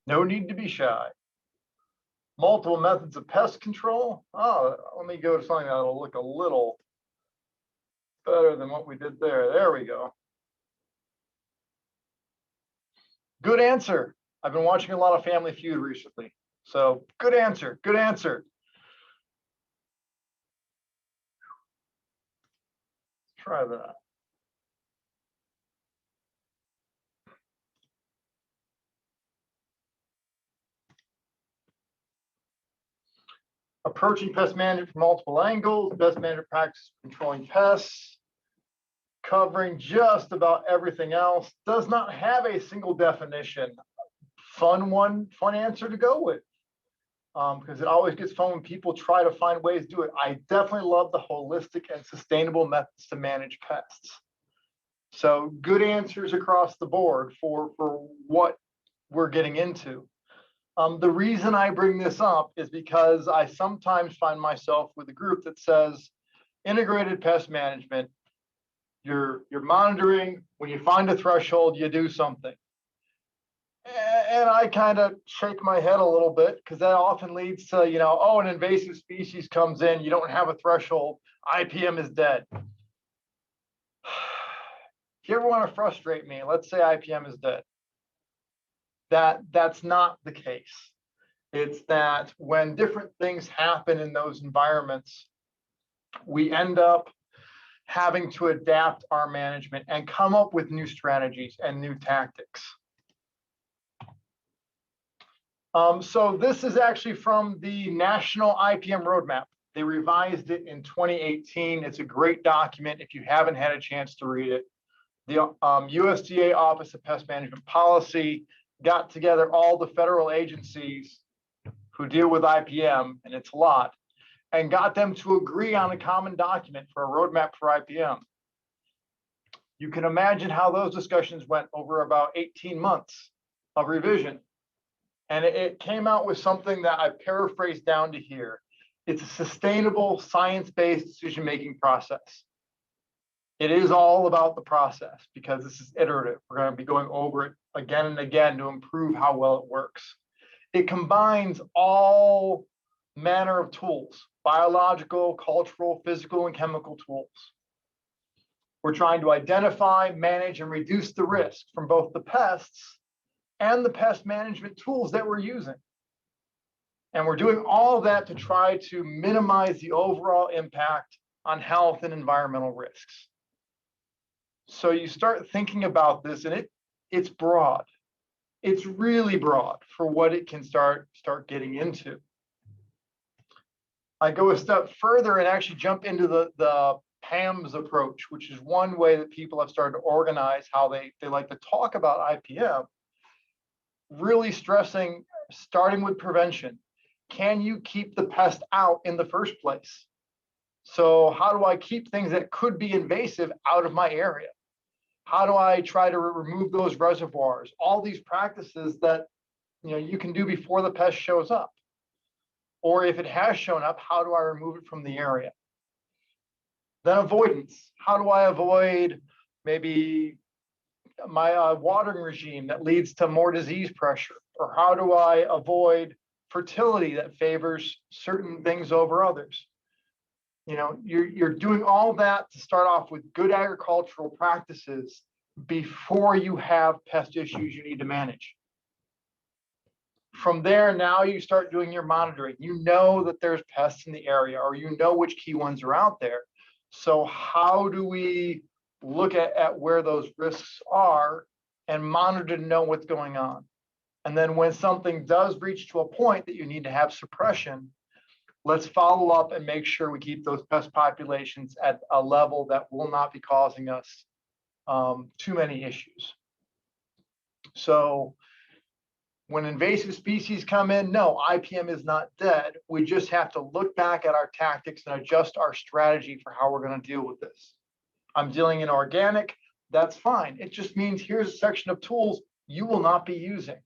No need to be shy. Multiple methods of pest control. Oh, let me go to something that'll look a little better than what we did there. There we go. Good answer. I've been watching a lot of Family Feud recently. So good answer, good answer. Let's try that. Approaching pest management from multiple angles, best management practice controlling pests, covering just about everything else. Does not have a single definition. Fun answer to go with. Because it always gets fun when people try to find ways to do it. I definitely love the holistic and sustainable methods to manage pests. So good answers across the board for what we're getting into. The reason I bring this up is because I sometimes find myself with a group that says integrated pest management, you're monitoring, when you find a threshold, you do something. And I kind of shake my head a little bit because that often leads to, oh, an invasive species comes in, you don't have a threshold, IPM is dead. If you ever want to frustrate me, let's say IPM is dead. That's not the case. It's that when different things happen in those environments, we end up having to adapt our management and come up with new strategies and new tactics. So this is actually from the National IPM Roadmap. They revised it in 2018. It's a great document if you haven't had a chance to read it. The USDA Office of Pest Management Policy got together all the federal agencies who deal with IPM, and it's a lot, and got them to agree on a common document for a roadmap for IPM. You can imagine how those discussions went over about 18 months of revision. And it came out with something that I paraphrased down to here. It's a sustainable, science-based decision-making process. It is all about the process because this is iterative. We're going to be going over it again and again to improve how well it works. It combines all manner of tools, biological, cultural, physical, and chemical tools. We're trying to identify, manage, and reduce the risk from both the pests and the pest management tools that we're using. And we're doing all of that to try to minimize the overall impact on health and environmental risks. So you start thinking about this, and it's broad. It's really broad for what it can start getting into. I go a step further and actually jump into the PAM's approach, which is one way that people have started to organize how they like to talk about IPM, really stressing, starting with prevention. Can you keep the pest out in the first place? So how do I keep things that could be invasive out of my area? How do I try to remove those reservoirs? All these practices that you can do before the pest shows up. Or if it has shown up, how do I remove it from the area? Then avoidance. How do I avoid maybe my watering regime that leads to more disease pressure? Or how do I avoid fertility that favors certain things over others? You're doing all that to start off with good agricultural practices before you have pest issues you need to manage. From there, now you start doing your monitoring. You know that there's pests in the area, or you know which key ones are out there. So how do we look at where those risks are and monitor to know what's going on? And then when something does reach to a point that you need to have suppression, let's follow up and make sure we keep those pest populations at a level that will not be causing us too many issues. So when invasive species come in, no, IPM is not dead. We just have to look back at our tactics and adjust our strategy for how we're going to deal with this. I'm dealing in organic, that's fine. It just means here's a section of tools you will not be using.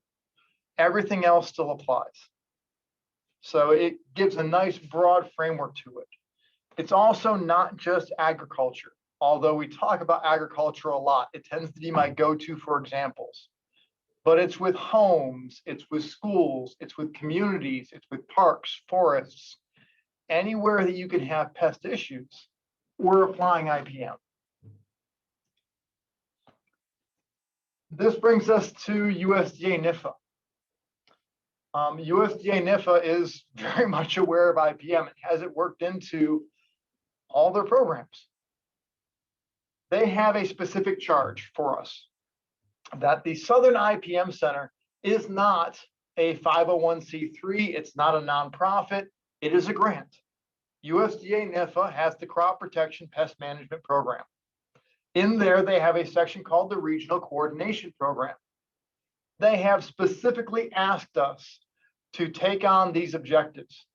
Everything else still applies. So it gives a nice broad framework to it. It's also not just agriculture. Although we talk about agriculture a lot, it tends to be my go-to for examples. but it's with homes, it's with schools, it's with communities, it's with parks, forests, anywhere that you can have pest issues, we're applying IPM. This brings us to USDA NIFA. USDA NIFA is very much aware of IPM and has it worked into all their programs. They have a specific charge for us that the Southern IPM Center is not a 501c3, it's not a nonprofit, it is a grant. USDA NIFA has the Crop Protection Pest Management Program. In there, they have a section called the Regional Coordination Program. They have specifically asked us to take on these objectives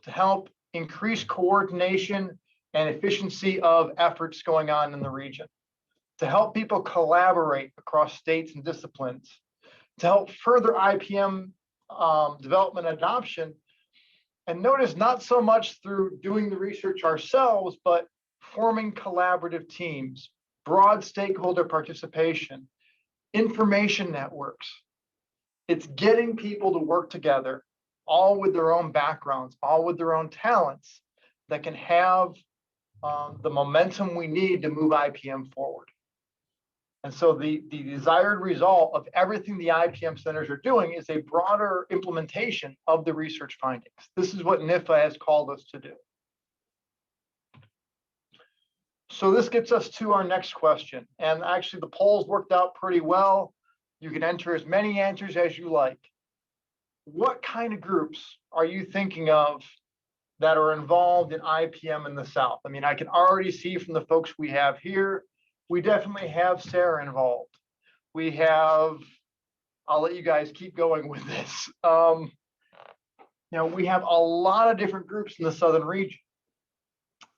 to help increase coordination and efficiency of efforts going on in the region, to help people collaborate across states and disciplines, to help further IPM development and adoption. And notice not so much through doing the research ourselves, but forming collaborative teams, broad stakeholder participation, information networks. It's getting people to work together, all with their own backgrounds, all with their own talents, that can have the momentum we need to move IPM forward. And so the desired result of everything the IPM centers are doing is a broader implementation of the research findings. This is what NIFA has called us to do. So this gets us to our next question. And actually the polls worked out pretty well. You can enter as many answers as you like. What kind of groups are you thinking of that are involved in IPM in the South? I mean, I can already see from the folks we have here, we definitely have Sarah involved. We have, I'll let you guys keep going with this. We have a lot of different groups in the Southern region.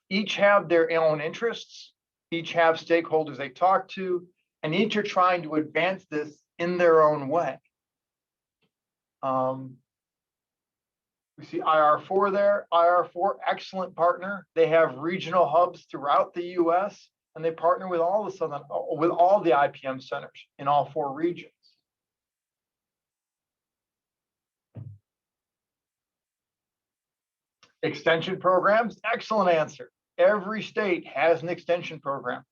Each have their own interests, each have stakeholders they talk to, and each are trying to advance this in their own way. We see IR4 there. IR4, excellent partner. They have regional hubs throughout the U.S. and they partner with all the IPM centers in all 4 regions. Extension programs, excellent answer. Every state has an extension program.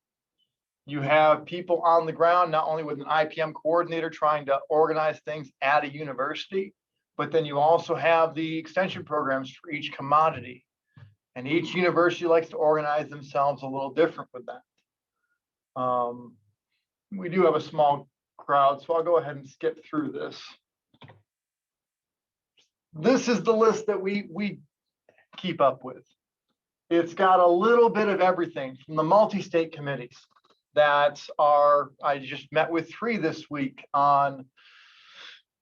You have people on the ground, not only with an IPM coordinator trying to organize things at a university, but then you also have the extension programs for each commodity. And each university likes to organize themselves a little different with that. We do have a small crowd, so I'll go ahead and skip through this. This is the list that we keep up with. It's got a little bit of everything from the multi-state committees that are, I just met with 3 this week on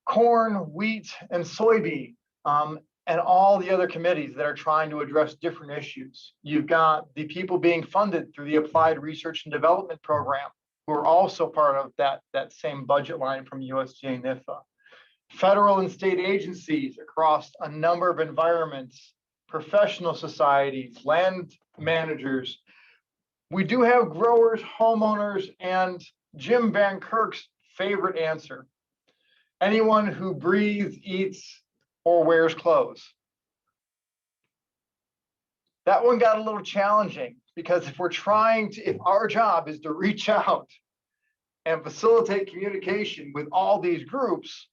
corn, wheat, and soybean, and all the other committees that are trying to address different issues. You've got the people being funded through the Applied Research and Development Program, who are also part of that same budget line from USDA NIFA. Federal and state agencies across a number of environments, professional societies, land managers. We do have growers, homeowners, and Jim Van Kirk's favorite answer: anyone who breathes, eats, or wears clothes. That one got a little challenging because if our job is to reach out and facilitate communication with all these groups,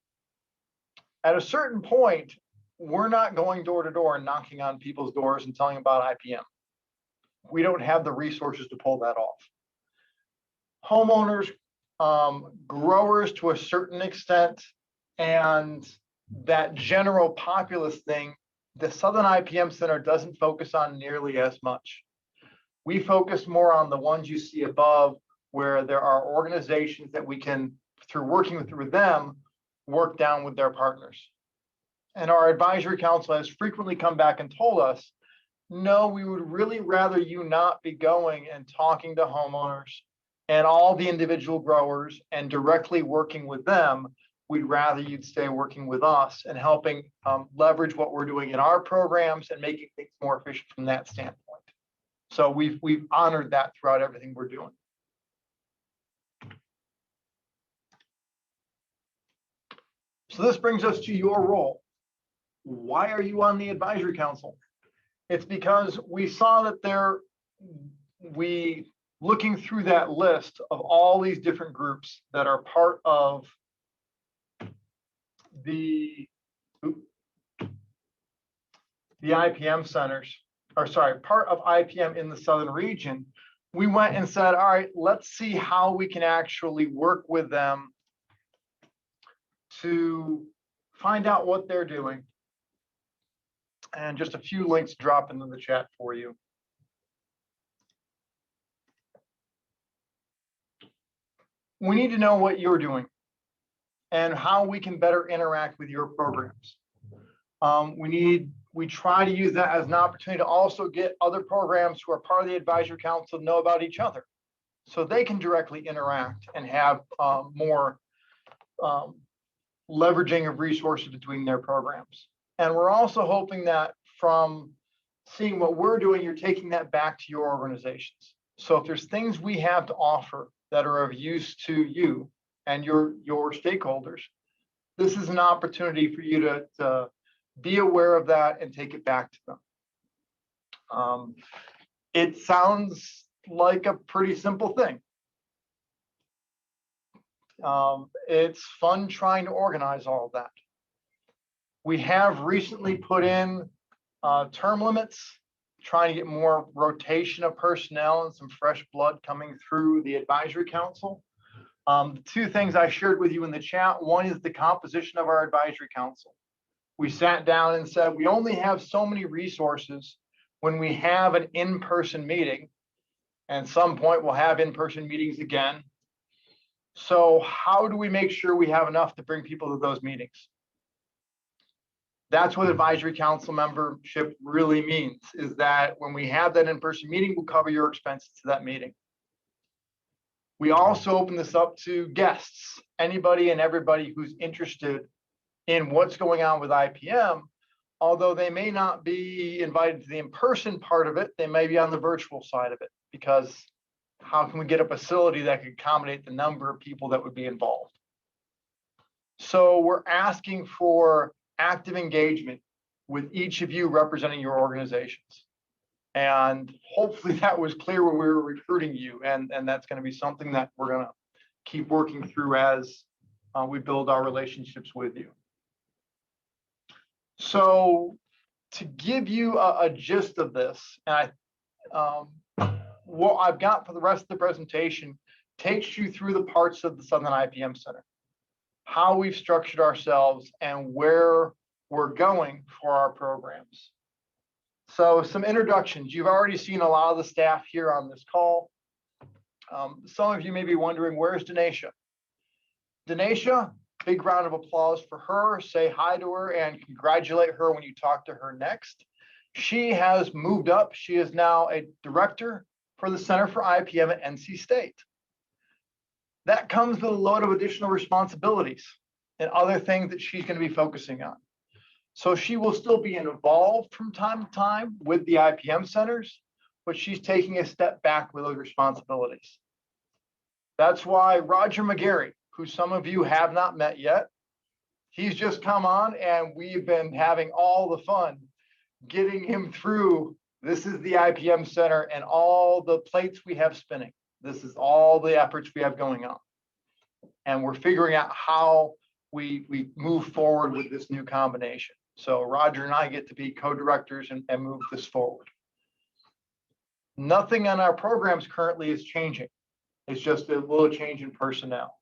at a certain point, we're not going door to door and knocking on people's doors and telling them about IPM. We don't have the resources to pull that off. Homeowners, growers to a certain extent, and that general populace thing, the Southern IPM Center doesn't focus on nearly as much. We focus more on the ones you see above, where there are organizations that we can, through working with them, work down with their partners. And our advisory council has frequently come back and told us, no, we would really rather you not be going and talking to homeowners and all the individual growers and directly working with them. We'd rather you'd stay working with us and helping leverage what we're doing in our programs and making things more efficient from that standpoint. So we've honored that throughout everything we're doing. So this brings us to your role. Why are you on the advisory council? It's because we saw that looking through that list of all these different groups that are part of the IPM centers, or sorry, part of IPM in the Southern region, we went and said, all right, let's see how we can actually work with them to find out what they're doing. And just a few links drop into the chat for you. We need to know what you're doing and how we can better interact with your programs. We try to use that as an opportunity to also get other programs who are part of the advisory council to know about each other, so they can directly interact and have more leveraging of resources between their programs. And we're also hoping that from seeing what we're doing, you're taking that back to your organizations. So if there's things we have to offer that are of use to you and your stakeholders, this is an opportunity for you to be aware of that and take it back to them. It sounds like a pretty simple thing. It's fun trying to organize all of that. We have recently put in term limits, trying to get more rotation of personnel and some fresh blood coming through the advisory council. The two things I shared with you in the chat, one is the composition of our advisory council. We sat down and said, we only have so many resources when we have an in-person meeting, and at some point we'll have in-person meetings again. So how do we make sure we have enough to bring people to those meetings? That's what advisory council membership really means, is that when we have that in-person meeting, we'll cover your expenses to that meeting. We also open this up to guests, anybody and everybody who's interested in what's going on with IPM, although they may not be invited to the in-person part of it, they may be on the virtual side of it, because how can we get a facility that can accommodate the number of people that would be involved? So we're asking for active engagement with each of you representing your organizations. And hopefully that was clear when we were recruiting you. And that's going to be something that we're going to keep working through as we build our relationships with you. So to give you a gist of this, and what I've got for the rest of the presentation takes you through the parts of the Southern IPM Center, how we've structured ourselves and where we're going for our programs. So some introductions. You've already seen a lot of the staff here on this call. Some of you may be wondering, where's Denisha? Denisha, big round of applause for her. Say hi to her and congratulate her when you talk to her next. She has moved up. She is now a director for the Center for IPM at NC State. That comes with a load of additional responsibilities and other things that she's going to be focusing on. So she will still be involved from time to time with the IPM centers, but she's taking a step back with those responsibilities. That's why Roger McGarry, who some of you have not met yet, he's just come on and we've been having all the fun getting him through. This is the IPM Center and all the plates we have spinning. This is all the efforts we have going on. And we're figuring out how we move forward with this new combination. So Roger and I get to be co-directors and move this forward. Nothing on our programs currently is changing. It's just a little change in personnel.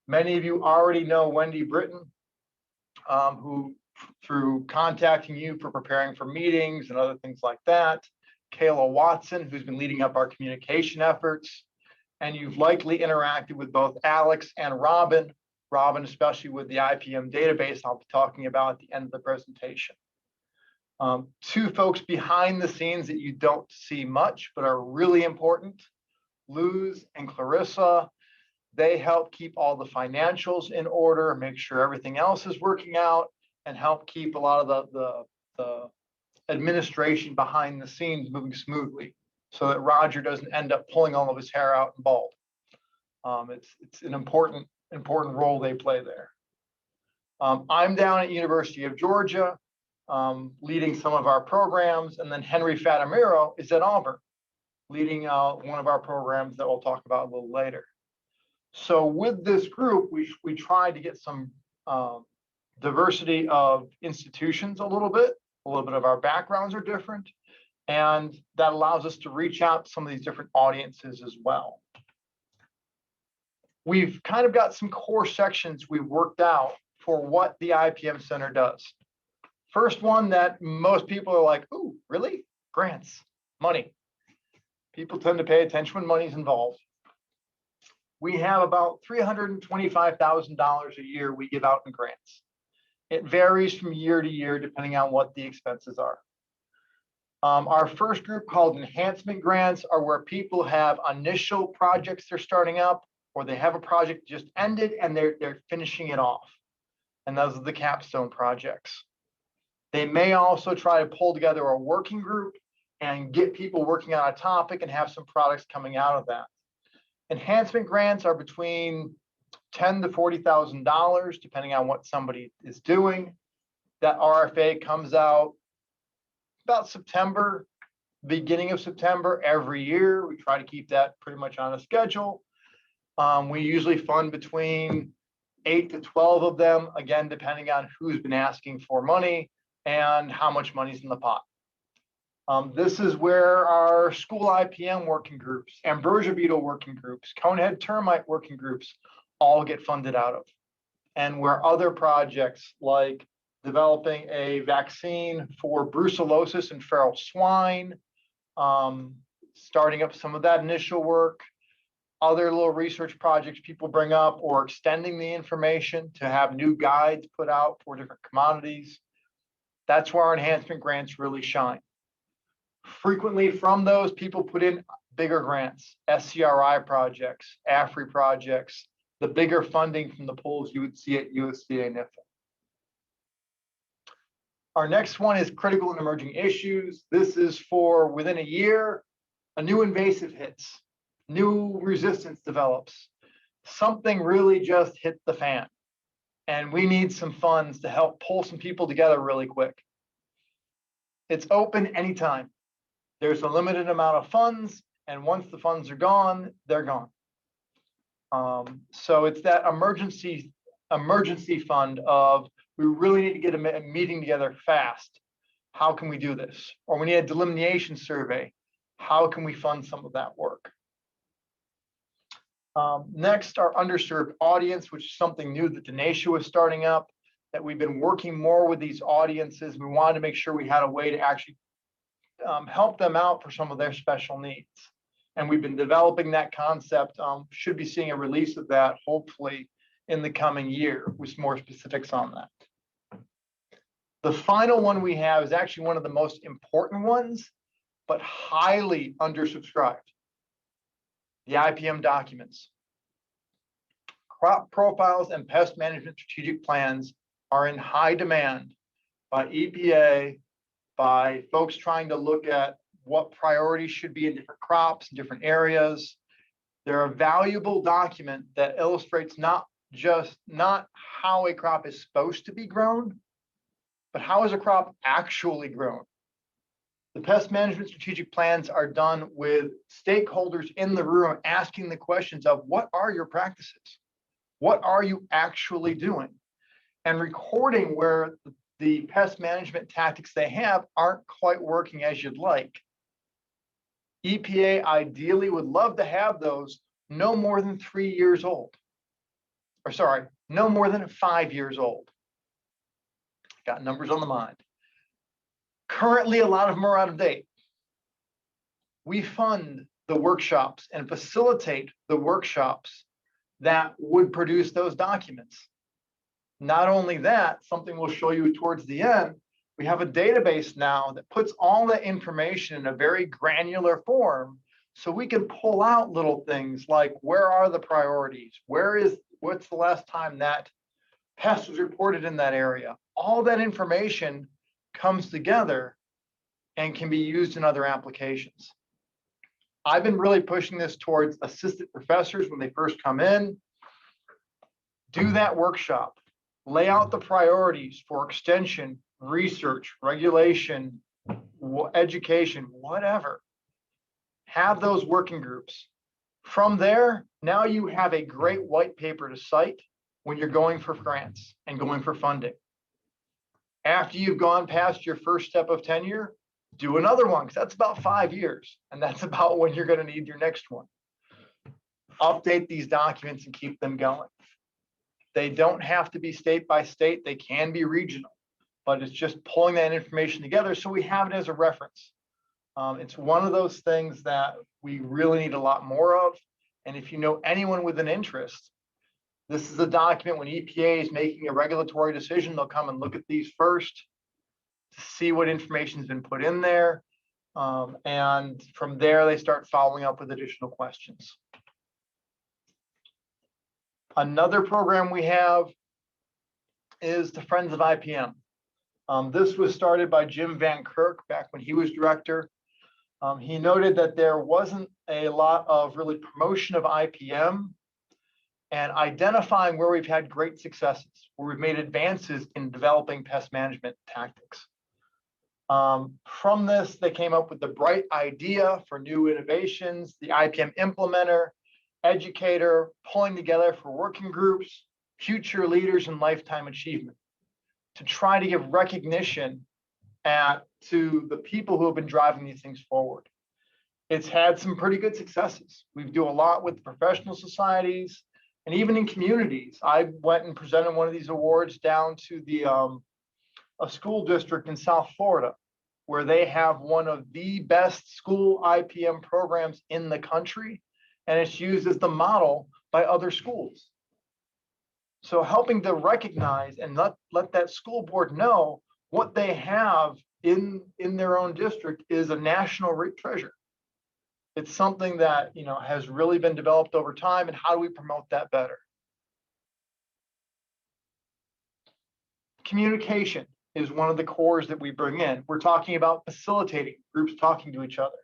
Many of you already know Wendy Britain, who through contacting you for preparing for meetings and other things like that. Kayla Watson, who's been leading up our communication efforts. And you've likely interacted with both Alex and Robin, especially with the IPM database I'll be talking about at the end of the presentation. Two folks behind the scenes that you don't see much, but are really important, Luz and Clarissa. They help keep all the financials in order, make sure everything else is working out, and help keep a lot of the administration behind the scenes moving smoothly so that Roger doesn't end up pulling all of his hair out and bald. It's an important role they play there. I'm down at University of Georgia, leading some of our programs, and then Henry Fatamiro is at Auburn, leading one of our programs that we'll talk about a little later. So with this group, we tried to get some diversity of institutions a little bit of our backgrounds are different, and that allows us to reach out to some of these different audiences as well. We've kind of got some core sections we've worked out for what the IPM Center does. First one that most people are like, ooh, really? Grants, money. People tend to pay attention when money's involved. We have about $325,000 a year we give out in grants. It varies from year to year depending on what the expenses are. Our first group, called enhancement grants, are where people have initial projects they're starting up, or they have a project just ended and they're finishing it off. And those are the capstone projects. They may also try to pull together a working group and get people working on a topic and have some products coming out of that. Enhancement grants are between $10,000 to $40,000, depending on what somebody is doing. That RFA comes out about September, beginning of September every year. We try to keep that pretty much on a schedule. We usually fund between 8 to 12 of them, again, depending on who's been asking for money and how much money's in the pot. This is where our school IPM working groups, ambrosia beetle working groups, conehead termite working groups all get funded out of. And where other projects like developing a vaccine for brucellosis and feral swine, starting up some of that initial work, other little research projects people bring up, or extending the information to have new guides put out for different commodities. That's where our enhancement grants really shine. Frequently from those, people put in bigger grants, SCRI projects, AFRI projects, the bigger funding from the pools you would see at USDA and NIFA. Our next one is critical and emerging issues. This is for within a year, a new invasive hits, new resistance develops, something really just hit the fan, and we need some funds to help pull some people together really quick. It's open anytime. There's a limited amount of funds, and once the funds are gone, they're gone. So it's that emergency fund of, we really need to get a meeting together fast. How can we do this? Or we need a delineation survey. How can we fund some of that work? Next, our underserved audience, which is something new that Denisha was starting up, that we've been working more with these audiences. We wanted to make sure we had a way to actually help them out for some of their special needs. And we've been developing that concept. Should be seeing a release of that hopefully in the coming year with more specifics on that. The final one we have is actually one of the most important ones, but highly undersubscribed. The IPM documents. Crop profiles and pest management strategic plans are in high demand by EPA, by folks trying to look at what priorities should be in different crops, in different areas. They're a valuable document that illustrates not how a crop is supposed to be grown, but how is a crop actually grown. The pest management strategic plans are done with stakeholders in the room asking the questions of, what are your practices? What are you actually doing? And recording where the pest management tactics they have aren't quite working as you'd like. EPA ideally would love to have those no more than 3 years old. Or sorry, no more than 5 years old. Got numbers on the mind. Currently, a lot of them are out of date. We fund the workshops and facilitate the workshops that would produce those documents. Not only that, something we'll show you towards the end, we have a database now that puts all that information in a very granular form, so we can pull out little things like, where are the priorities? What's the last time that pest was reported in that area? All that information comes together and can be used in other applications. I've been really pushing this towards assistant professors when they first come in. Do that workshop. Lay out the priorities for extension, research, regulation, education, whatever. Have those working groups. From there, now you have a great white paper to cite when you're going for grants and going for funding. After you've gone past your first step of tenure, do another one, because that's about 5 years, and that's about when you're going to need your next one. Update these documents and keep them going. They don't have to be state by state, they can be regional, but it's just pulling that information together so we have it as a reference. It's one of those things that we really need a lot more of. And if you know anyone with an interest, this is a document when EPA is making a regulatory decision, they'll come and look at these first to see what information has been put in there. And from there, they start following up with additional questions. Another program we have is the Friends of IPM. This was started by Jim Van Kirk back when he was director. He noted that there wasn't a lot of really promotion of IPM and identifying where we've had great successes, where we've made advances in developing pest management tactics. From this, they came up with the bright idea for new innovations, the IPM implementer, educator, pulling together for working groups, future leaders, and lifetime achievement to try to give recognition to the people who have been driving these things forward. It's had some pretty good successes. We do a lot with professional societies and even in communities. I went and presented one of these awards down to a school district in South Florida, where they have one of the best school IPM programs in the country, and it's used as the model by other schools. So helping to recognize and let that school board know what they have in their own district is a national treasure. It's something that has really been developed over time, and how do we promote that better? Communication is one of the cores that we bring in. We're talking about facilitating groups talking to each other.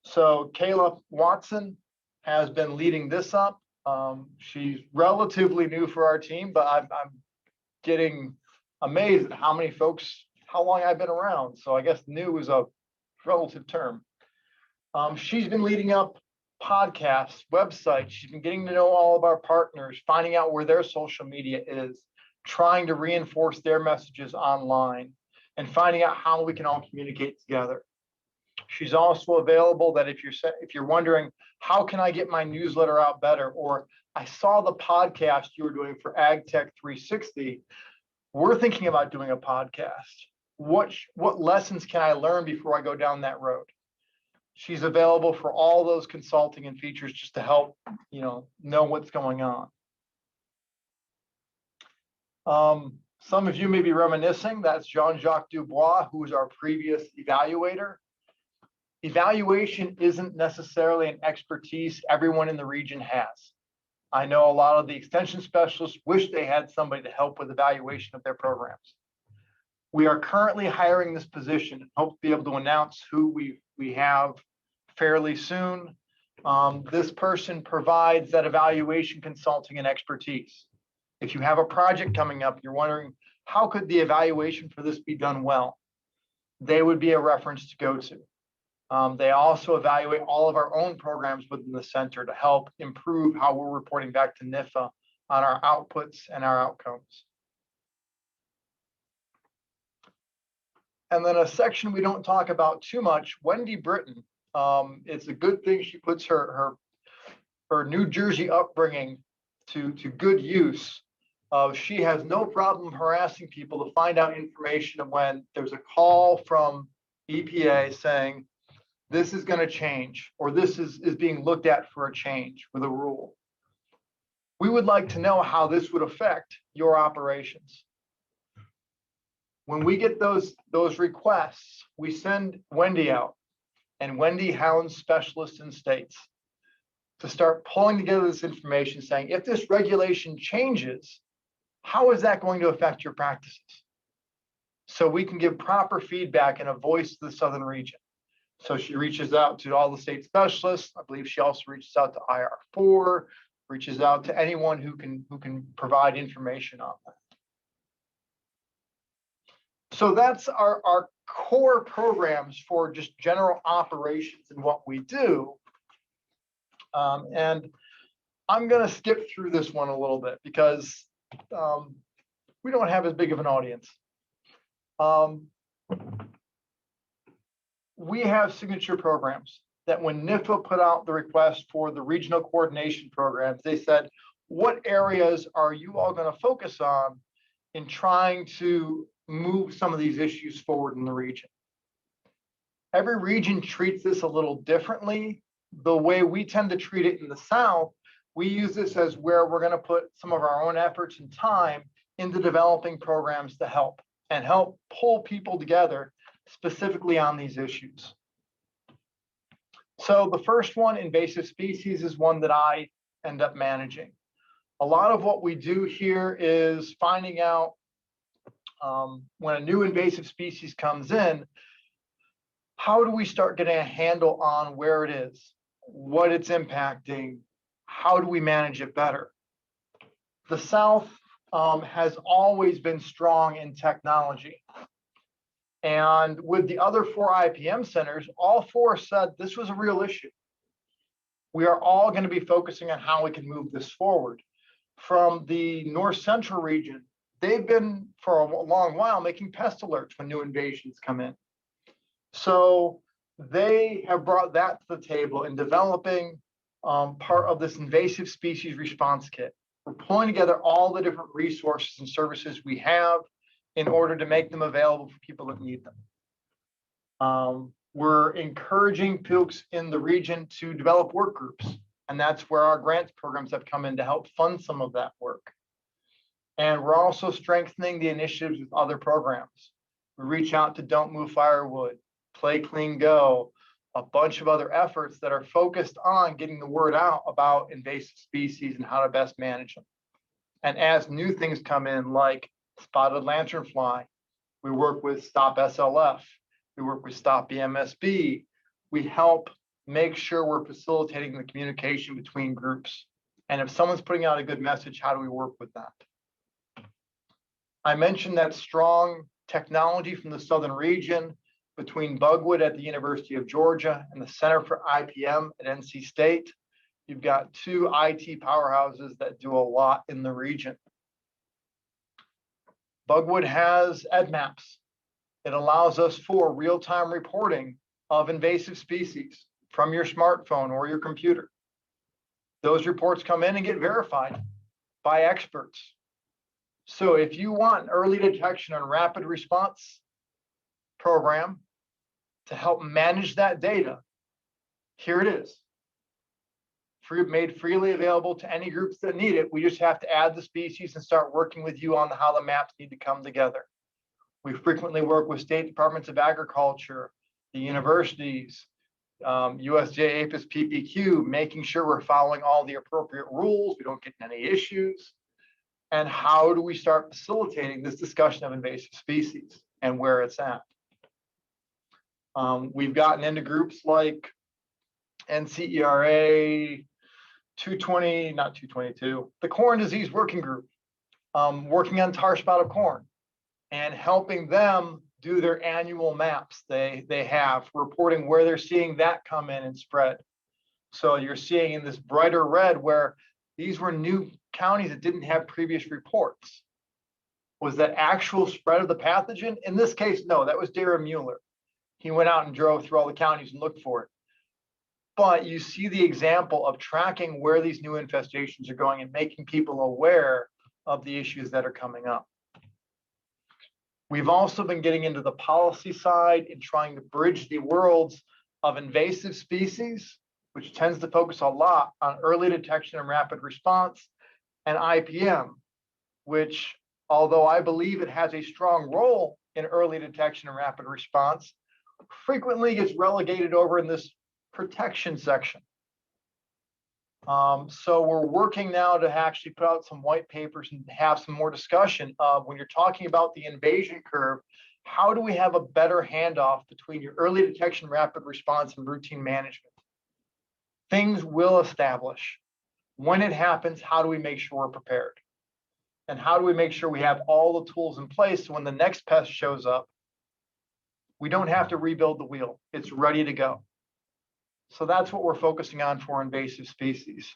So Kayla Watson has been leading this up. She's relatively new for our team, but I'm getting amazed at how many folks, how long I've been around. So I guess new is a relative term. She's been leading up podcasts, websites. She's been getting to know all of our partners, finding out where their social media is, trying to reinforce their messages online, and finding out how we can all communicate together. She's also available that if you're wondering, how can I get my newsletter out better? Or I saw the podcast you were doing for AgTech 360. We're thinking about doing a podcast. What lessons can I learn before I go down that road? She's available for all those consulting and features just to help know what's going on. Some of you may be reminiscing, that's Jean-Jacques Dubois, who was our previous evaluator. Evaluation isn't necessarily an expertise everyone in the region has. I know a lot of the extension specialists wish they had somebody to help with evaluation of their programs. We are currently hiring this position and hope to be able to announce who we have fairly soon. This person provides that evaluation consulting and expertise. If you have a project coming up, you're wondering, how could the evaluation for this be done well? They would be a reference to go to. They also evaluate all of our own programs within the center to help improve how we're reporting back to NIFA on our outputs and our outcomes. And then a section we don't talk about too much, Wendy Britain. It's a good thing she puts her New Jersey upbringing to good use. She has no problem harassing people to find out information of when there's a call from EPA saying, this is going to change, or this is being looked at for a change with a rule. We would like to know how this would affect your operations. When we get those requests, we send Wendy out, and Wendy hounds specialists in states to start pulling together this information saying, if this regulation changes, how is that going to affect your practices? So we can give proper feedback and a voice to the Southern region. So she reaches out to all the state specialists. I believe she also reaches out to IR4, reaches out to anyone who can provide information on that. So that's our core programs for just general operations and what we do. And I'm going to skip through this one a little bit because we don't have as big of an audience. We have signature programs that when NIFA put out the request for the regional coordination programs, they said, what areas are you all going to focus on in trying to move some of these issues forward in the region? Every region treats this a little differently. The way we tend to treat it in the South, we use this as where we're going to put some of our own efforts and time into developing programs to help pull people together specifically on these issues. So the first one, invasive species, is one that I end up managing. A lot of what we do here is finding out when a new invasive species comes in, how do we start getting a handle on where it is, what it's impacting, how do we manage it better? The South has always been strong in technology. And with the other 4 IPM centers, all 4 said this was a real issue. We are all going to be focusing on how we can move this forward. From the North Central region, they've been for a long while making pest alerts when new invasions come in. So they have brought that to the table in developing part of this invasive species response kit. We're pulling together all the different resources and services we have in order to make them available for people that need them. We're encouraging folks in the region to develop work groups, and that's where our grants programs have come in to help fund some of that work. And we're also strengthening the initiatives with other programs. We reach out to Don't Move Firewood, Play Clean Go, a bunch of other efforts that are focused on getting the word out about invasive species and how to best manage them. And as new things come in, like spotted lanternfly, we work with Stop SLF, we work with Stop BMSB. We help make sure we're facilitating the communication between groups. And if someone's putting out a good message, how do we work with that? I mentioned that strong technology from the Southern region between Bugwood at the University of Georgia and the Center for IPM at NC State. You've got 2 IT powerhouses that do a lot in the region. Bugwood has EdMaps. It allows us for real-time reporting of invasive species from your smartphone or your computer. Those reports come in and get verified by experts. So if you want an early detection and rapid response program to help manage that data, here it is. Made freely available to any groups that need it. We just have to add the species and start working with you on how the maps need to come together. We frequently work with state departments of agriculture, the universities, USDA, APHIS, PPQ, making sure we're following all the appropriate rules, we don't get in any issues. And how do we start facilitating this discussion of invasive species and where it's at? We've gotten into groups like NCERA 220, not 222, the Corn Disease Working Group, working on tar spotted corn and helping them do their annual maps. They have reporting where they're seeing that come in and spread. So you're seeing in this brighter red where these were new counties that didn't have previous reports. Was that actual spread of the pathogen? In this case, no, that was Darren Mueller. He went out and drove through all the counties and looked for it. But you see the example of tracking where these new infestations are going and making people aware of the issues that are coming up. We've also been getting into the policy side and trying to bridge the worlds of invasive species, which tends to focus a lot on early detection and rapid response, and IPM, which, although I believe it has a strong role in early detection and rapid response, frequently gets relegated over in this protection section. So we're working now to actually put out some white papers and have some more discussion of when you're talking about the invasion curve, how do we have a better handoff between your early detection, rapid response, and routine management? Things will establish. When it happens, how do we make sure we're prepared? And how do we make sure we have all the tools in place so when the next pest shows up, we don't have to rebuild the wheel. It's ready to go. So that's what we're focusing on for invasive species.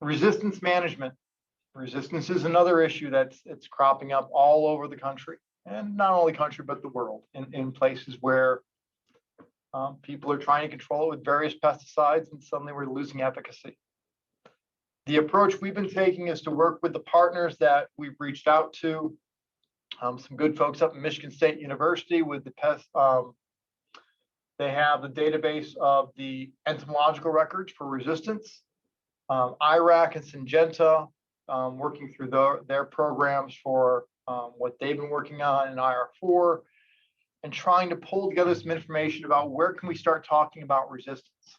Resistance management. Resistance is another issue it's cropping up all over the country, and not only country, but the world, in places where people are trying to control it with various pesticides, and suddenly we're losing efficacy. The approach we've been taking is to work with the partners that we've reached out to. Some good folks up in Michigan State University with the pest. They have the database of the entomological records for resistance. IRAC and Syngenta working through their programs for what they've been working on in IR4, and trying to pull together some information about where can we start talking about resistance.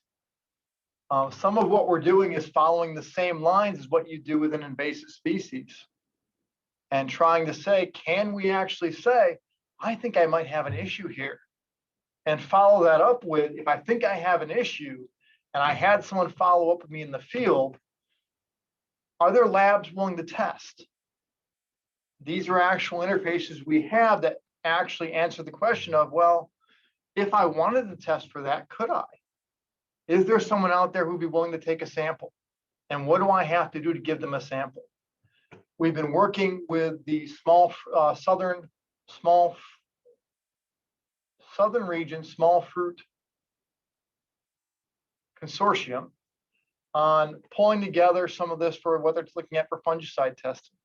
Some of what we're doing is following the same lines as what you do with an invasive species, and trying to say, can we actually say, I think I might have an issue here, and follow that up with, if I think I have an issue and I had someone follow up with me in the field, are there labs willing to test? These are actual interfaces we have that actually answer the question of, well, if I wanted to test for that, could I? Is there someone out there who'd be willing to take a sample? And what do I have to do to give them a sample? We've been working with the southern region small fruit consortium on pulling together some of this for what they're looking at for fungicide testing.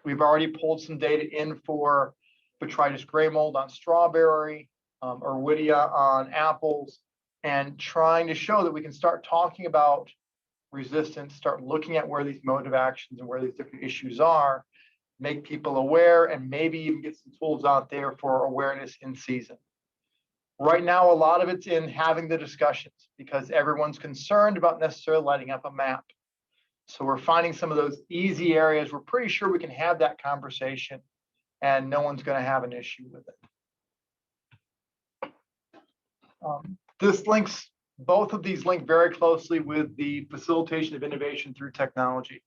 We've already pulled some data in for botrytis gray mold on strawberry, Orwidia on apples, and trying to show that we can start talking about resistance, start looking at where these mode of actions and where these different issues are, make people aware, and maybe even get some tools out there for awareness in season. Right now, a lot of it's in having the discussions because everyone's concerned about necessarily lighting up a map. So we're finding some of those easy areas. We're pretty sure we can have that conversation and no one's going to have an issue with it. Both of these link very closely with the facilitation of innovation through technology.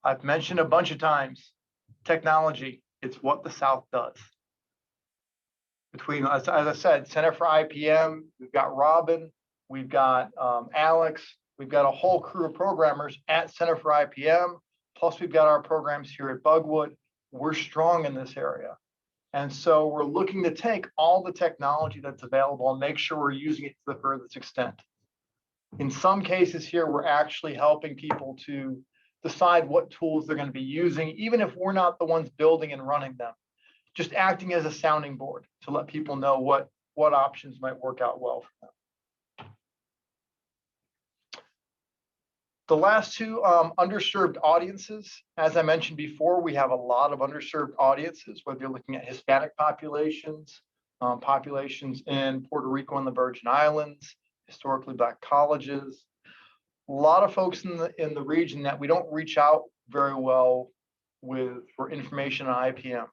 I've mentioned a bunch of times, technology, it's what the South does. Between, as I said, Center for IPM, we've got Robin, we've got Alex, we've got a whole crew of programmers at Center for IPM, plus we've got our programs here at Bugwood. We're strong in this area. And so we're looking to take all the technology that's available and make sure we're using it to the furthest extent. In some cases here, we're actually helping people to decide what tools they're going to be using, even if we're not the ones building and running them. Just acting as a sounding board to let people know what options might work out well for them. The last two, underserved audiences. As I mentioned before, we have a lot of underserved audiences, whether you're looking at Hispanic populations, populations in Puerto Rico and the Virgin Islands, historically Black colleges, a lot of folks in the region that we don't reach out very well with for information on IPM.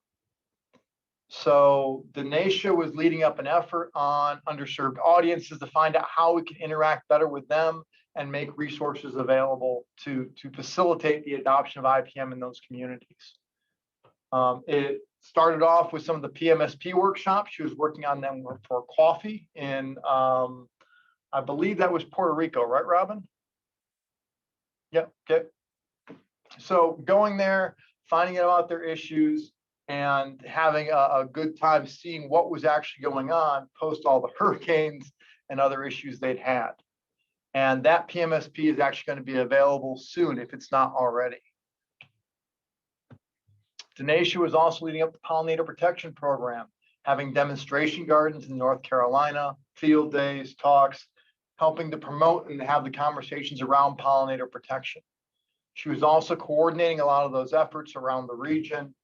So the NIFA was leading up an effort on underserved audiences to find out how we can interact better with them and make resources available to facilitate the adoption of IPM in those communities. It started off with some of the PMSP workshops. She was working on them for coffee in, I believe that was Puerto Rico, right, Robin? Yep, okay. So going there, finding out about their issues, and having a good time seeing what was actually going on post all the hurricanes and other issues they'd had. And that PMSP is actually going to be available soon if it's not already. Denisha was also leading up the pollinator protection program, having demonstration gardens in North Carolina, field days, talks, helping to promote and have the conversations around pollinator protection. She was also coordinating a lot of those efforts around the region,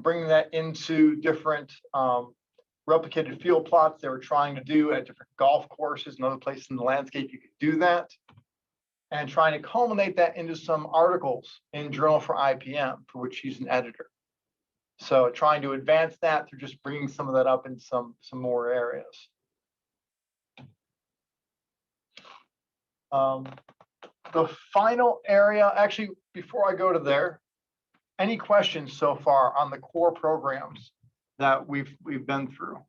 bringing that into different replicated field plots they were trying to do at different golf courses and other places in the landscape you could do that, and trying to culminate that into some articles in Journal for IPM, for which she's an editor. So trying to advance that through just bringing some of that up in some more areas. The final area, actually, before I go to there, any questions so far on the core programs that we've been through?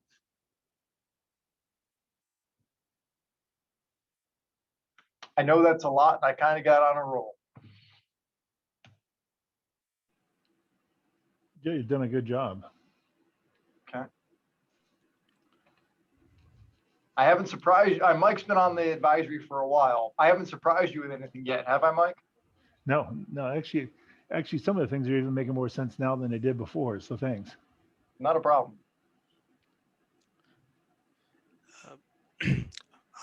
I know that's a lot, and I kind of got on a roll. Yeah, you've done a good job. Okay. I haven't surprised you. Mike's been on the advisory for a while. I haven't surprised you with anything yet, have I, Mike? No, actually, some of the things are even making more sense now than they did before. So thanks. Not a problem.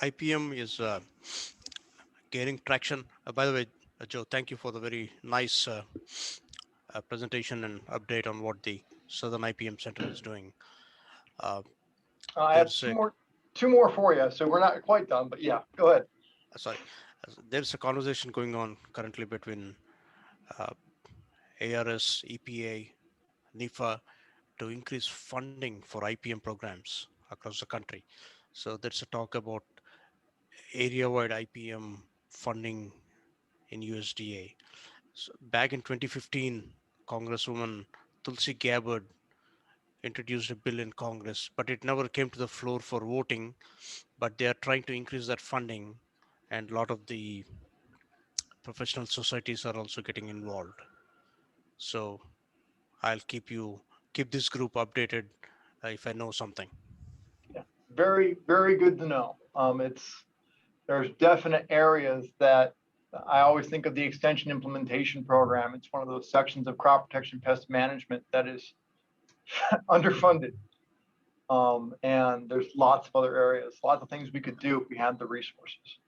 IPM is gaining traction. By the way, Joe, thank you for the very nice presentation and update on what the Southern IPM Center is doing. I have two more for you, so we're not quite done, but yeah, go ahead. Sorry, there's a conversation going on currently between ARS, EPA, NIFA to increase funding for IPM programs across the country. So there's a talk about area-wide IPM funding in USDA. So back in 2015, Congresswoman Tulsi Gabbard introduced a bill in Congress, but it never came to the floor for voting. But they are trying to increase that funding, and a lot of the professional societies are also getting involved. So I'll keep this group updated if I know something. Yeah, very, very good to know. There's definite areas that I always think of the extension implementation program. It's one of those sections of crop protection pest management that is underfunded. And there's lots of other areas, lots of things we could do if we had the resources.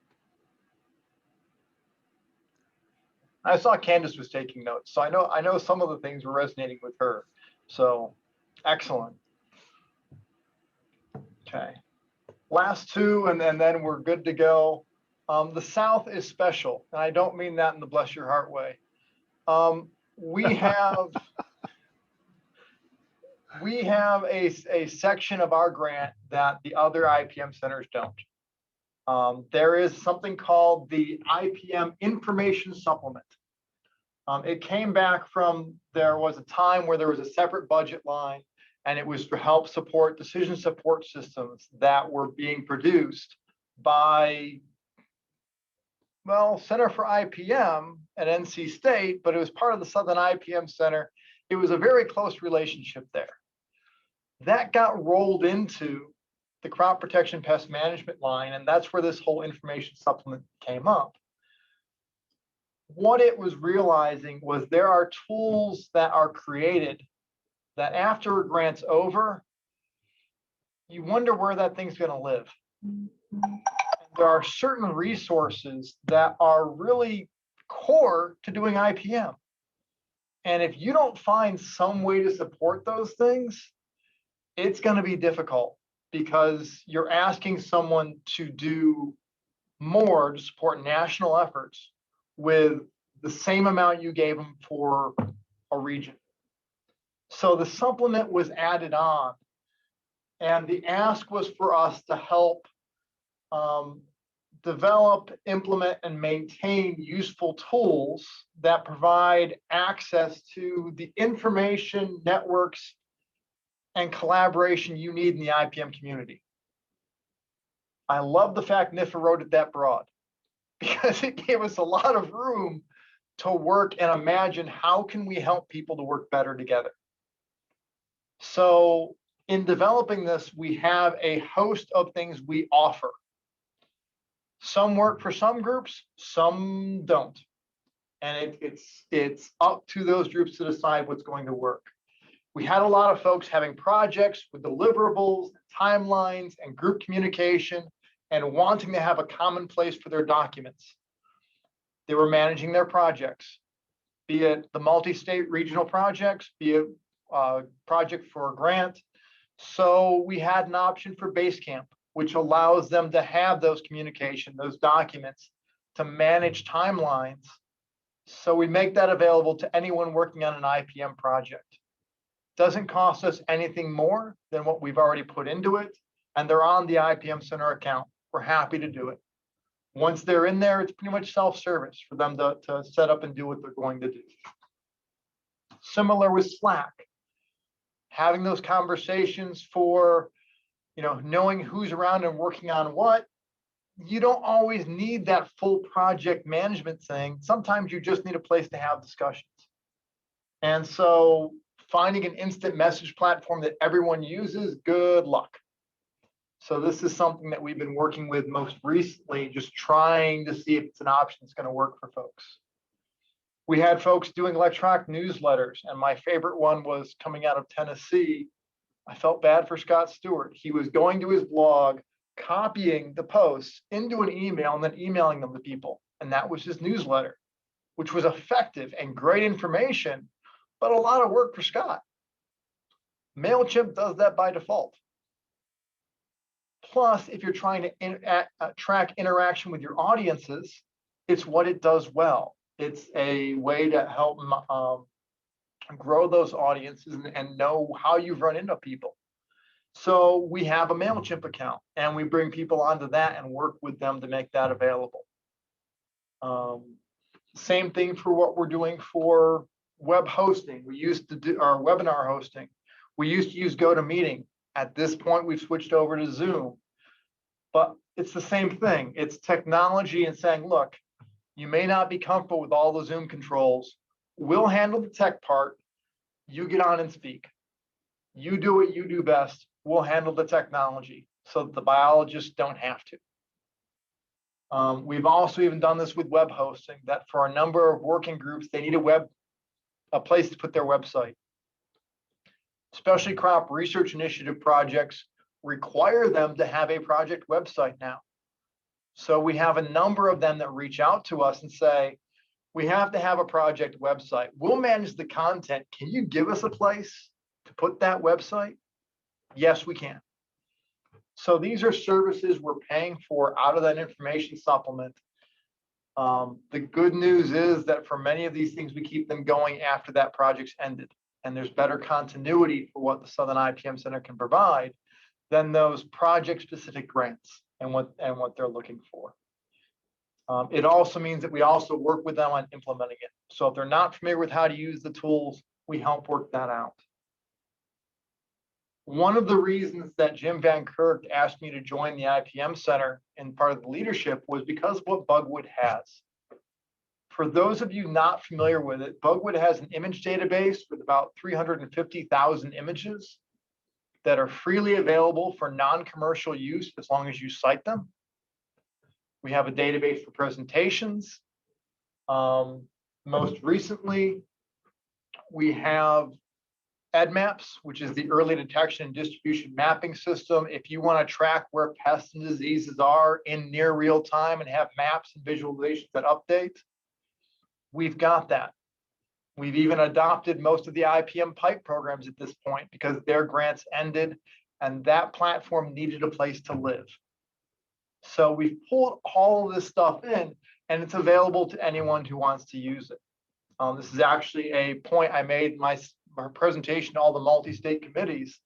I saw Candace was taking notes, so I know some of the things were resonating with her. So excellent. Okay, last two, and then we're good to go. The South is special, and I don't mean that in the bless your heart way. We have a section of our grant that the other IPM centers don't. There is something called the IPM Information Supplement. It came back from, there was a time where there was a separate budget line, and it was to help support decision support systems that were being produced by, well, Center for IPM at NC State, but it was part of the Southern IPM Center. It was a very close relationship there. That got rolled into the crop protection pest management line, and that's where this whole information supplement came up. What it was realizing was there are tools that are created that after a grant's over, you wonder where that thing's going to live. There are certain resources that are really core to doing IPM. And if you don't find some way to support those things, it's going to be difficult because you're asking someone to do more to support national efforts with the same amount you gave them for a region. So the supplement was added on, and the ask was for us to help develop, implement, and maintain useful tools that provide access to the information networks and collaboration you need in the IPM community. I love the fact NIFA wrote it that broad because it gave us a lot of room to work and imagine how can we help people to work better together. So in developing this, we have a host of things we offer. Some work for some groups, some don't. And it's up to those groups to decide what's going to work. We had a lot of folks having projects with deliverables, timelines, and group communication, and wanting to have a common place for their documents. They were managing their projects, be it the multi-state regional projects, be it a project for a grant. So we had an option for Basecamp, which allows them to have those communication, those documents, to manage timelines. So we make that available to anyone working on an IPM project. Doesn't cost us anything more than what we've already put into it, and they're on the IPM Center account. We're happy to do it. Once they're in there, it's pretty much self-service for them to set up and do what they're going to do. Similar with Slack, having those conversations for, knowing who's around and working on what. You don't always need that full project management thing. Sometimes you just need a place to have discussions. And so finding an instant message platform that everyone uses, good luck. So this is something that we've been working with most recently, just trying to see if it's an option that's going to work for folks. We had folks doing electronic newsletters, and my favorite one was coming out of Tennessee. I felt bad for Scott Stewart. He was going to his blog, copying the posts into an email and then emailing them to people. And that was his newsletter, which was effective and great information, but a lot of work for Scott. MailChimp does that by default. Plus, if you're trying to track interaction with your audiences, it's what it does well. It's a way to help grow those audiences and know how you've run into people. So we have a MailChimp account, and we bring people onto that and work with them to make that available. Same thing for what we're doing for web hosting. We used to do our webinar hosting. We used to use GoToMeeting. At this point, we've switched over to Zoom. But it's the same thing. It's technology and saying, look, you may not be comfortable with all the Zoom controls. We'll handle the tech part. You get on and speak. You do what you do best. We'll handle the technology so that the biologists don't have to. We've also even done this with web hosting, that for a number of working groups, they need a place to put their website. Specialty crop research initiative projects require them to have a project website now. So we have a number of them that reach out to us and say, we have to have a project website. We'll manage the content. Can you give us a place to put that website? Yes, we can. So these are services we're paying for out of that information supplement. The good news is that for many of these things, we keep them going after that project's ended. And there's better continuity for what the Southern IPM Center can provide than those project-specific grants and what they're looking for. It also means that we also work with them on implementing it. So if they're not familiar with how to use the tools, we help work that out. One of the reasons that Jim Van Kirk asked me to join the IPM Center and part of the leadership was because of what Bugwood has. For those of you not familiar with it, Bugwood has an image database with about 350,000 images that are freely available for non-commercial use as long as you cite them. We have a database for presentations. Most recently, we have EDMAPS, which is the early detection and distribution mapping system. If you want to track where pests and diseases are in near real time and have maps and visualizations that update, we've got that. We've even adopted most of the IPM pipe programs at this point because their grants ended and that platform needed a place to live. So we've pulled all of this stuff in and it's available to anyone who wants to use it. This is actually a point I made in my presentation to all the multi-state committees.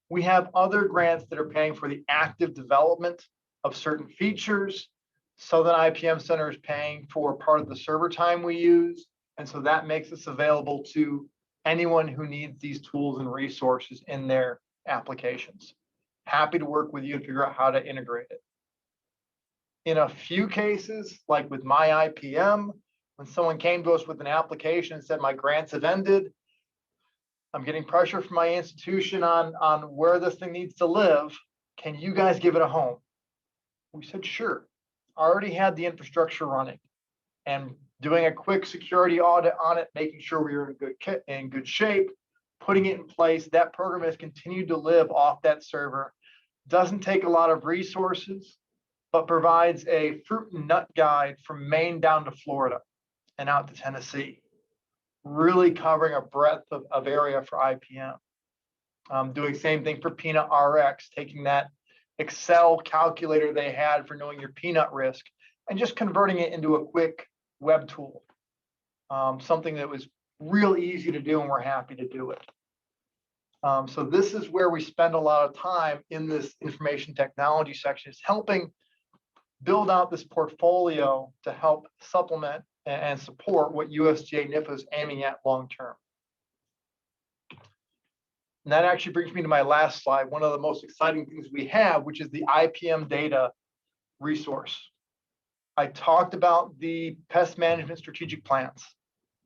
We have other grants that are paying for the active development of certain features. Southern IPM Center is paying for part of the server time we use. And so that makes us available to anyone who needs these tools and resources in their applications. Happy to work with you to figure out how to integrate it. In a few cases, like with my IPM, when someone came to us with an application and said, my grants have ended, I'm getting pressure from my institution on where this thing needs to live. Can you guys give it a home? We said, sure. I already had the infrastructure running and doing a quick security audit on it, making sure we were in good shape, putting it in place. That program has continued to live off that server. Doesn't take a lot of resources, but provides a fruit and nut guide from Maine down to Florida and out to Tennessee, really covering a breadth of area for IPM. Doing same thing for Peanut RX, taking that Excel calculator they had for knowing your peanut risk and just converting it into a quick web tool, something that was real easy to do, and we're happy to do it. So this is where we spend a lot of time in this information technology section, is helping build out this portfolio to help supplement and support what USDA NIFA is aiming at long term. And that actually brings me to my last slide, one of the most exciting things we have, which is the IPM data resource. I talked about the pest management strategic plans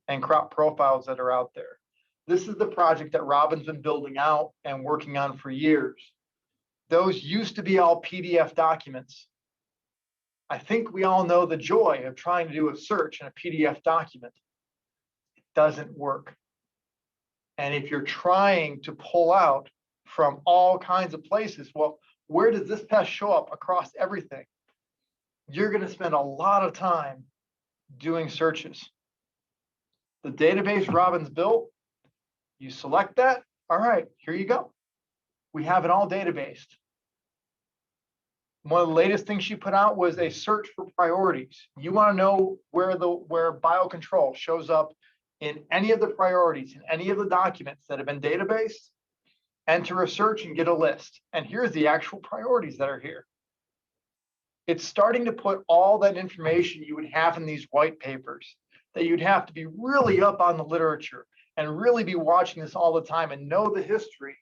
and crop profiles that are out there. This is the project that Robin's been building out and working on for years. Those used to be all PDF documents. I think we all know the joy of trying to do a search in a PDF document. It doesn't work. And if you're trying to pull out from all kinds of places, well, where does this pest show up across everything? You're going to spend a lot of time doing searches. The database Robin's built, you select that. All right, here you go. We have it all databased. One of the latest things she put out was a search for priorities. You want to know where biocontrol shows up in any of the priorities, in any of the documents that have been databased, enter a search and get a list. And here's the actual priorities that are here. It's starting to put all that information you would have in these white papers, that you'd have to be really up on the literature and really be watching this all the time and know the history,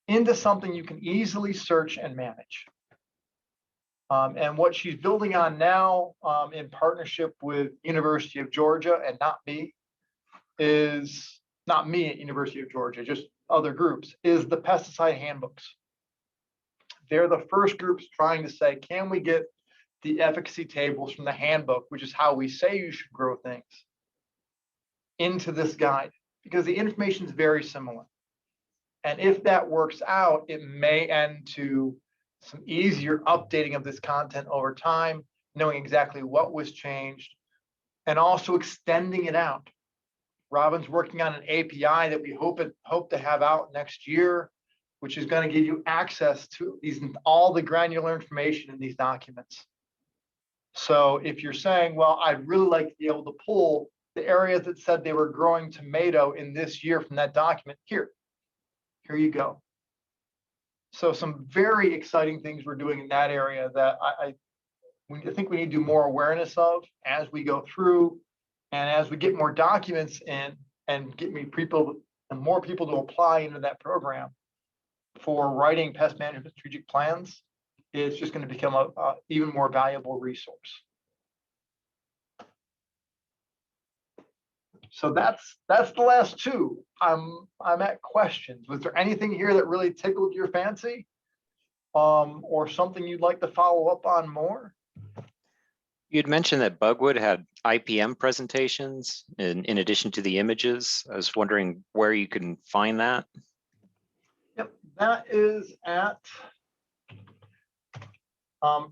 into something you can easily search and manage. And what she's building on now, in partnership with University of Georgia, and not me at University of Georgia, just other groups, is the pesticide handbooks. They're the first groups trying to say, can we get the efficacy tables from the handbook, which is how we say you should grow things, into this guide? Because the information is very similar. And if that works out, it may end to some easier updating of this content over time, knowing exactly what was changed, and also extending it out. Robin's working on an API that we hope to have out next year, which is going to give you access to all the granular information in these documents. So if you're saying, well, I'd really like to be able to pull the areas that said they were growing tomato in this year from that document, here you go. So some very exciting things we're doing in that area that I think we need to do more awareness of as we go through, and as we get more documents in and get more people to apply into that program for writing pest management strategic plans. It's just going to become a even more valuable resource. So that's the last two. I'm at questions. Was there anything here that really tickled your fancy, or something you'd like to follow up on more? You'd mentioned that Bugwood had IPM presentations in addition to the images. I was wondering where you can find that. Yep, that is at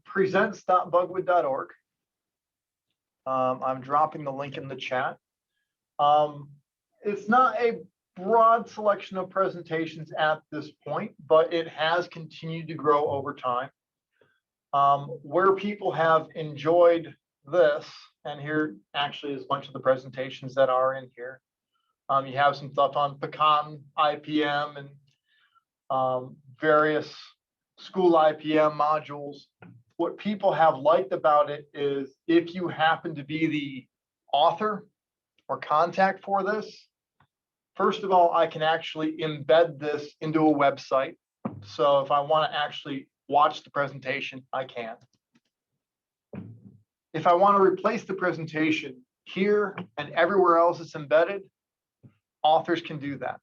presents.bugwood.org. I'm dropping the link in the chat. It's not a broad selection of presentations at this point, but it has continued to grow over time. Where people have enjoyed this, and here actually is a bunch of the presentations that are in here. You have some stuff on pecan IPM and various school IPM modules. What people have liked about it is, if you happen to be the author or contact for this, first of all, I can actually embed this into a website. So if I want to actually watch the presentation, I can. If I want to replace the presentation here and everywhere else it's embedded, authors can do that.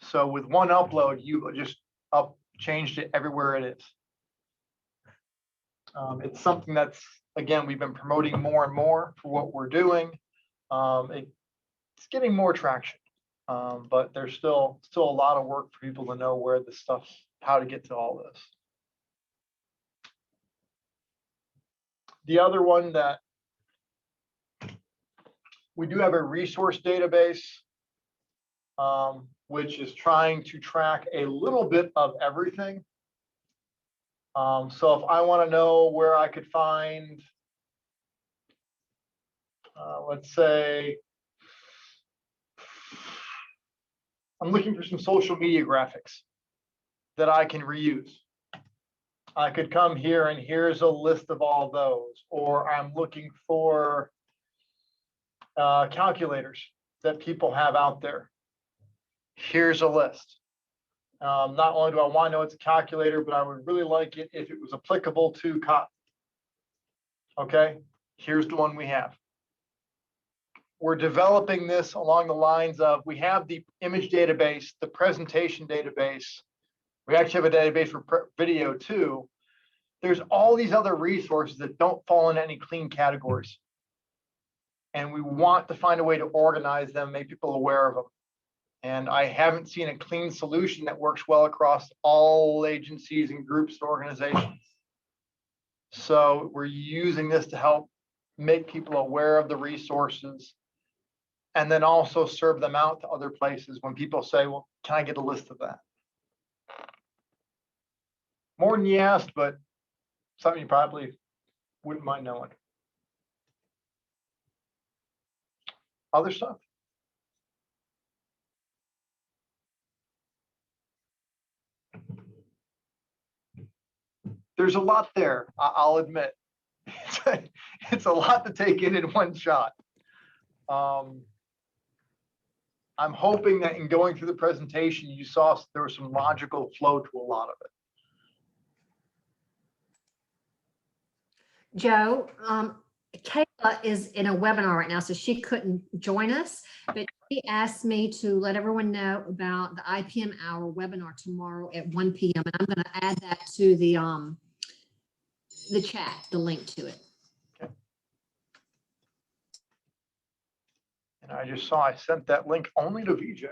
So with one upload, you just changed it everywhere it is. It's something that's, again, we've been promoting more and more for what we're doing. It's getting more traction, but there's still a lot of work for people to know where this stuff, how to get to all this. The other one that we do have a resource database, which is trying to track a little bit of everything. So if I want to know where I could find, let's say, I'm looking for some social media graphics that I can reuse. I could come here and here's a list of all those, or I'm looking for calculators that people have out there. Here's a list. Not only do I want to know it's a calculator, but I would really like it if it was applicable to cotton. Okay, here's the one we have. We're developing this along the lines of, we have the image database, the presentation database. We actually have a database for video too. There's all these other resources that don't fall in any clean categories. And we want to find a way to organize them, make people aware of them. And I haven't seen a clean solution that works well across all agencies and groups and organizations. So we're using this to help make people aware of the resources and then also serve them out to other places when people say, well, can I get a list of that? More than you asked, but something you probably wouldn't mind knowing. Other stuff? There's a lot there, I'll admit. It's a lot to take in one shot. I'm hoping that in going through the presentation, you saw there was some logical flow to a lot of it. Joe, Kayla is in a webinar right now, so she couldn't join us, but she asked me to let everyone know about the IPM Hour webinar tomorrow at 1 p.m. And I'm going to add that to the chat, the link to it. Okay. And I just saw I sent that link only to VJ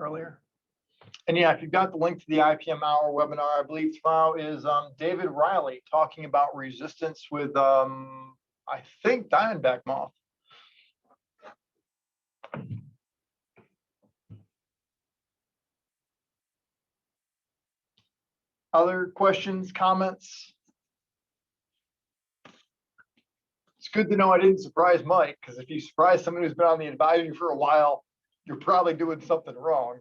earlier. And yeah, if you've got the link to the IPM Hour webinar, I believe tomorrow is David Riley talking about resistance with, I think, diamondback moth. Other questions, comments? It's good to know I didn't surprise Mike, because if you surprise someone who's been on the advisory for a while, you're probably doing something wrong.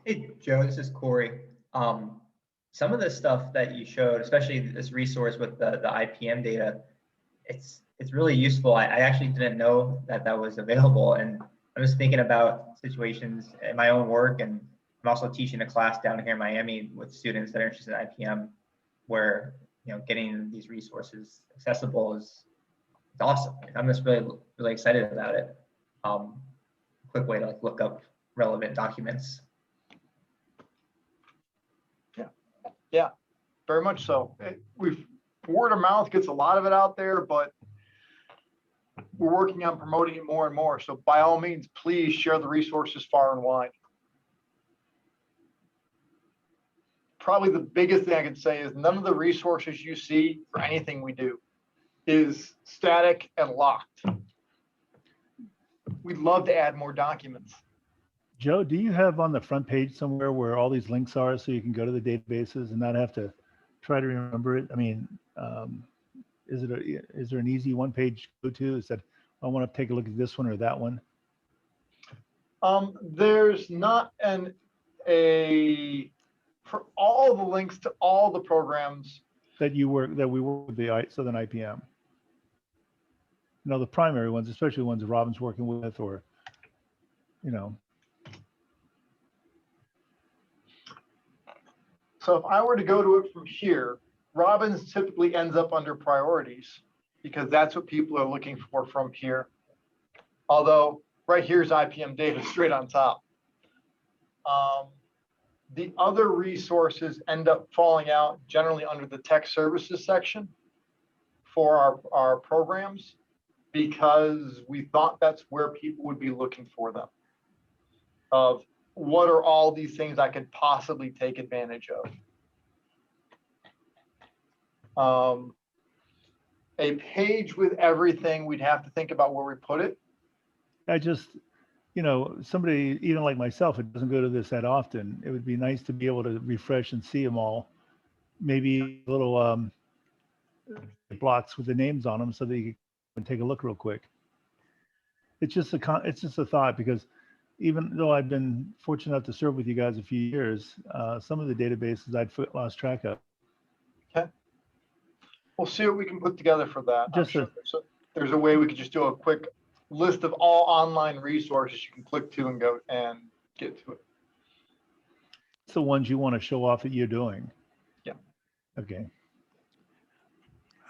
Hey, Joe, this is Corey. Some of the stuff that you showed, especially this resource with the IPM data, it's really useful. I actually didn't know that that was available. And I'm just thinking about situations in my own work, and I'm also teaching a class down here in Miami with students that are interested in IPM, where getting these resources accessible is awesome. I'm just really excited about it. Quick way to look up relevant documents. Yeah, very much so. Word of mouth gets a lot of it out there, but we're working on promoting it more and more. So by all means, please share the resources far and wide. Probably the biggest thing I can say is none of the resources you see for anything we do is static and locked. We'd love to add more documents. Joe, do you have on the front page somewhere where all these links are so you can go to the databases and not have to try to remember it? I mean, is there an easy one page go to? Is that I want to take a look at this one or that one? There's not for all the links to all the programs that we work with the Southern IPM. The primary ones, especially the ones that Robin's working with, or So if I were to go to it from here, Robin's typically ends up under priorities because that's what people are looking for from here. Although right here's IPM data straight on top. The other resources end up falling out generally under the tech services section for our programs, because we thought that's where people would be looking for them. Of what are all these things I could possibly take advantage of? A page with everything, we'd have to think about where we put it. I just, somebody even like myself, it doesn't go to this that often. It would be nice to be able to refresh and see them all. Maybe little blocks with the names on them so that you can take a look real quick. It's just a thought, because even though I've been fortunate enough to serve with you guys a few years, some of the databases I'd lost track of. We'll see what we can put together for that. I'm Just sure there's a way we could just do a quick list of all online resources you can click to and go and get to it. It's the ones you want to show off that you're doing. Yeah. Okay.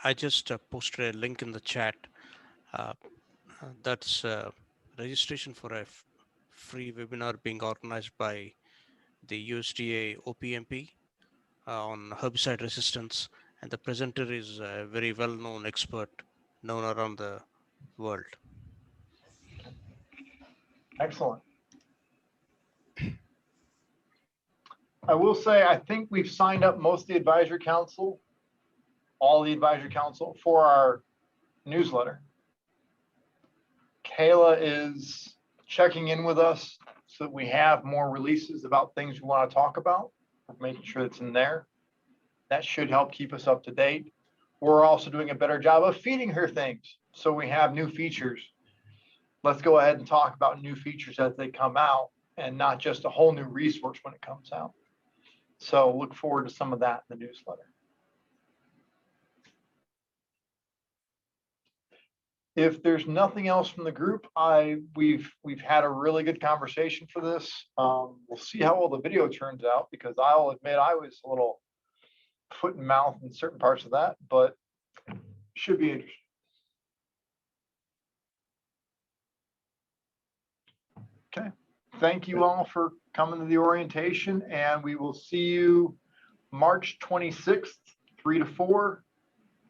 I just posted a link in the chat. That's registration for a free webinar being organized by the USDA OPMP on herbicide resistance. And the presenter is a very well-known expert known around the world. Excellent. I will say, I think we've signed up most of the advisory council, all the advisory council for our newsletter. Kayla is checking in with us so that we have more releases about things we want to talk about, making sure it's in there. That should help keep us up to date. We're also doing a better job of feeding her things. So we have new features. Let's go ahead and talk about new features as they come out and not just a whole new resource when it comes out. So look forward to some of that in the newsletter. If there's nothing else from the group, we've had a really good conversation for this. We'll see how well the video turns out, because I'll admit I was a little foot and mouth in certain parts of that, but should be interesting. Okay, thank you all for coming to the orientation, and we will see you March 26th, 3 to 4.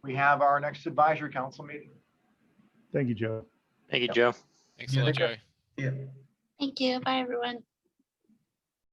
We have our next advisory council meeting. Thank you, Joe. Thank you, Joe. Thanks a lot, Joey. Yeah. Thank you. Bye, everyone.